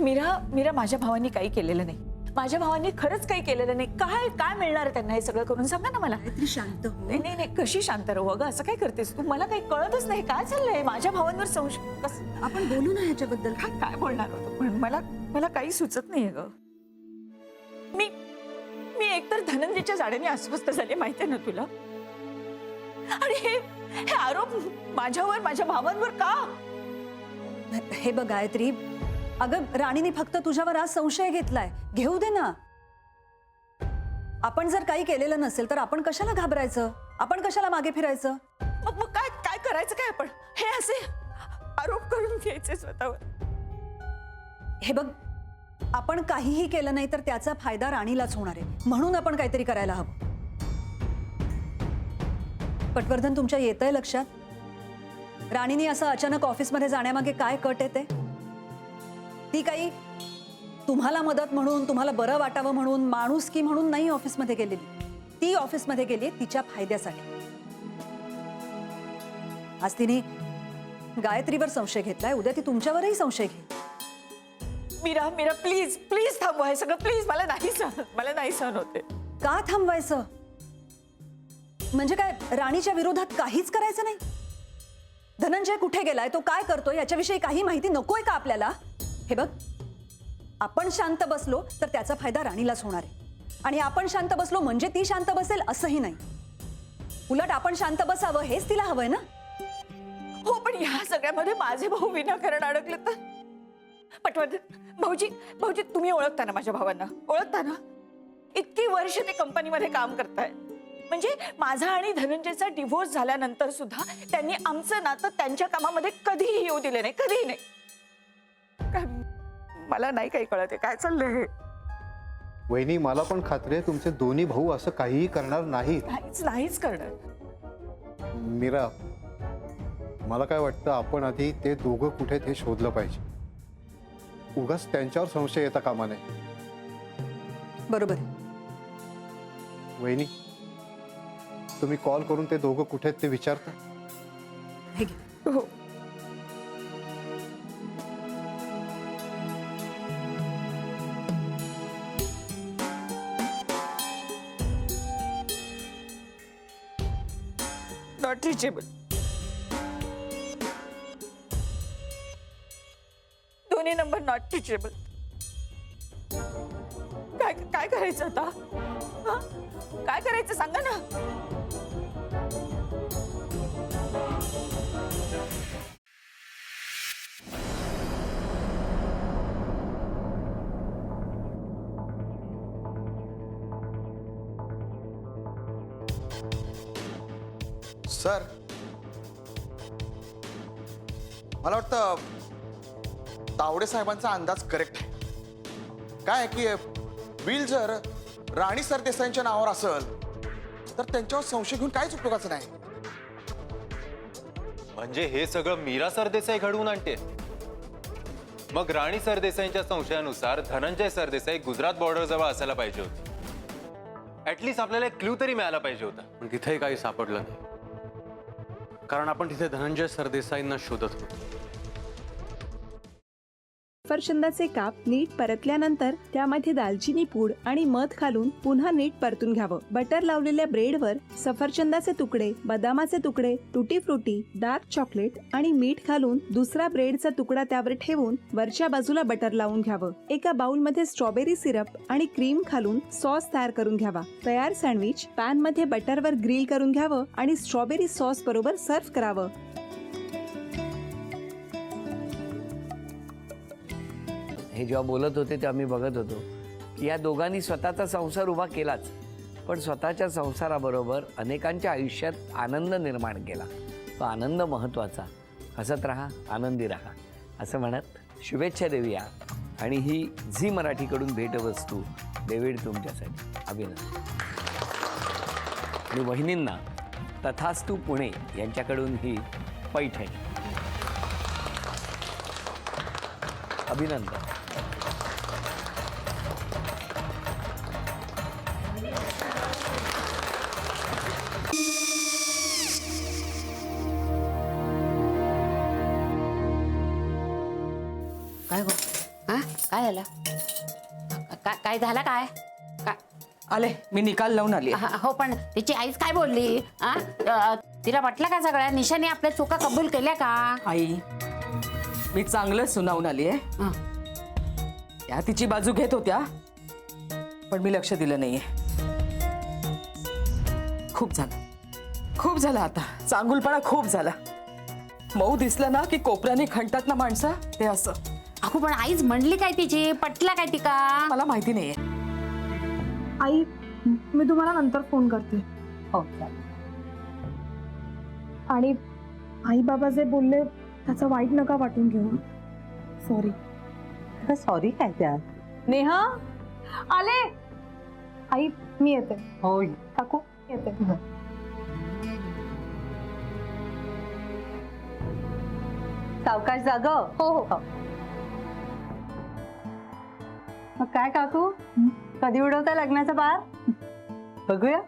मीरा मीरा माझ्या भावांनी काही केलेलं नाही. माझ्या भावांनी खरंच काही केलेलं नाही. काय काय मिळणार आहे त्यांना हे सगळं करून? सांगा ना मला. गायत्री शांत हो. नाही नाही नाही, कशी शांत राहू अगं? असं काय करतेस तू? मला काही कळतच नाही. काय चाललंय? माझ्या भावांवर संशय आपण बोलू ना ह्याच्याबद्दल. काय बोलणार होतो पण मला मला काही सुचत नाहीये ग. मी मी एकतर धनंजयच्या जाड्याने अस्वस्थ झाले, माहितीये ना तुला. आणि हे हे आरोप माझ्यावर, माझ्या भावांवर का? हे बघ गायत्री, अगं राणीने फक्त तुझ्यावर आज संशय घेतलाय. घेऊ दे ना. आपण जर काही केलेलं नसेल तर आपण कशाला घाबरायचं? आपण कशाला मागे फिरायचं? मग काय काय करायचं काय आपण? हे असे आरोप करून घ्यायचे स्वतःवर? हे बघ, आपण काहीही केलं नाही तर त्याचा फायदा राणीलाच होणार आहे. म्हणून आपण काहीतरी करायला हवं. पटवर्धन, तुमच्या येतंय लक्षात? राणीने असं अचानक ऑफिसमध्ये जाण्यामागे काय कट येते? ती काही तुम्हाला मदत म्हणून, तुम्हाला बरं वाटावं म्हणून, माणुसकी म्हणून नाही ऑफिसमध्ये गेलेली. ती ऑफिसमध्ये गेली तिच्या फायद्यासाठी. आज तिने गायत्रीवर संशय घेतलाय, उद्या ती तुमच्यावरही संशय घेईल. मीरा मीरा प्लीज प्लीज थांबवा हे सगळं प्लीज. मला नाही सहन होते. का थांबवायचं? म्हणजे काय राणीच्या विरोधात काहीच करायचं नाही? धनंजय कुठे गेलाय, तो काय करतोय याच्याविषयी काही माहिती नकोय का आपल्याला? हे बघ, आपण शांत बसलो तर त्याचा फायदा राणीलाच होणार आहे. आणि आपण शांत बसलो म्हणजे ती शांत बसेल असंही नाही. उलट आपण शांत बसावं हेच तिला हवंय ना. हो, पण ह्या सगळ्यामध्ये माझे भाऊ विनाकारण अडकले तर? पटवर्धन भाऊजी, भाऊजी तुम्ही ओळखता ना माझ्या भावांना? ओळखता ना? इतकी वर्ष ते कंपनीमध्ये काम करताय. म्हणजे माझा आणि धनंजयचा डिव्होर्स झाल्यानंतर सुद्धा त्यांनी आमचं नातं त्यांच्या कामामध्ये कधीही येऊ दिले नाही, कधीही नाही. मला नाही काही कळत आहे काय चाललंय हे. वहिनी, मला पण खात्री आहे तुमचे दोन्ही भाऊ असं काहीही करणार नाहीत. नाहीच करणार. मीरा, मला काय वाटतं आपण आधी ते दोघं कुठे ते शोधलं पाहिजे. उगाच त्यांच्यावर संशय येता कामा नये. बरोबर. वहिनी, तुम्ही कॉल करून ते दोघं कुठे आहेत ते विचारता? हे घे. हो. Not reachable. दोन्ही नंबर नॉट रिचेबल. काय काय करायचं आता? हा? काय करायचं सांगा ना. सर, मला वाटतं तावडे साहेबांचा अंदाज करेक्ट आहे. काय आहे की बिल जर राणी सरदेसाईंच्या नावावर असेल तर त्यांच्यावर संशय घेऊन काहीच उपयोगाचं नाही. म्हणजे हे सगळं मीरा सरदेसाई घडवून आणते. मग राणी सरदेसाईंच्या संशयानुसार धनंजय सरदेसाई गुजरात बॉर्डर जवळ असायला पाहिजे होते. ऍटलीस्ट आपल्याला एक क्लू तरी मिळाला पाहिजे होता. पण तिथेही काही सापडलं नाही, कारण आपण तिथे धनंजय सरदेसाईंना शोधत होतो. सफरचंदाचे काप नीट परतल्यानंतर त्यामध्ये दालचिनी पूड आणि मध घालून पुन्हा नीट परतून घ्यावं. बटर लावलेल्या ब्रेडवर सफरचंदाचे तुकडे, बदामाचे तुकडे, टुटी फ्रुटी, डार्क चॉकलेट आणि मीठ घालून दुसरा ब्रेडचा तुकडा त्यावर ठेवून वरच्या बाजूला बटर लावून घ्यावं. एका बाउलमध्ये स्ट्रॉबेरी सिरप आणि क्रीम घालून सॉस तयार करून घ्यावा. तयार सँडविच पॅन मध्ये बटरवर ग्रिल करून घ्यावं आणि स्ट्रॉबेरी सॉस बरोबर सर्व्ह करावं. हे जेव्हा बोलत होते तेव्हा मी बघत होतो की या दोघांनी स्वतःचा संसार उभा केलाच, पण स्वतःच्या संसाराबरोबर अनेकांच्या आयुष्यात आनंद निर्माण केला. तो आनंद महत्त्वाचा. हसत राहा, आनंदी राहा असं म्हणत शुभेच्छा देऊया. आणि ही झी मराठीकडून भेटवस्तू डेव्हिड तुमच्यासाठी. अभिनंदन. आणि वहिनींना तथास्तू पुणे यांच्याकडून ही पैठणी. अभिनंदन. हा काय झालं काय झालं काय काय आले मी निकाल लावून आली आहे. हो पण तिची आईच काय बोलली तिला म्हटलं का सगळ्या निशाने आपल्या चुका कबूल केल्या का आई मी चांगलं सुनावून आली आहे. हं. त्या तिची बाजू घेत होत्या पण मी लक्ष दिलं नाहीये. खूप झालं आता. चांगुलपणा खूप झाला. मऊ दिसलं ना की कोपऱ्याने खणतात ना माणसं, ते असं. अगो पण आईच म्हणली काय तिची पटला काय तिका मला माहिती नाहीये. आई मी तुम्हाला नंतर फोन करते. हो आणि आई बाबा जे बोलले त्याचं वाईट नका वाटून घेऊ. सॉरी. सॉरी काय त्या. नेहा आले. आई मी येते. होय काकू येते. सावकाश जाग. हो हो. मग काय काकू, कधी उडवता लग्नाचा बार? बघूया.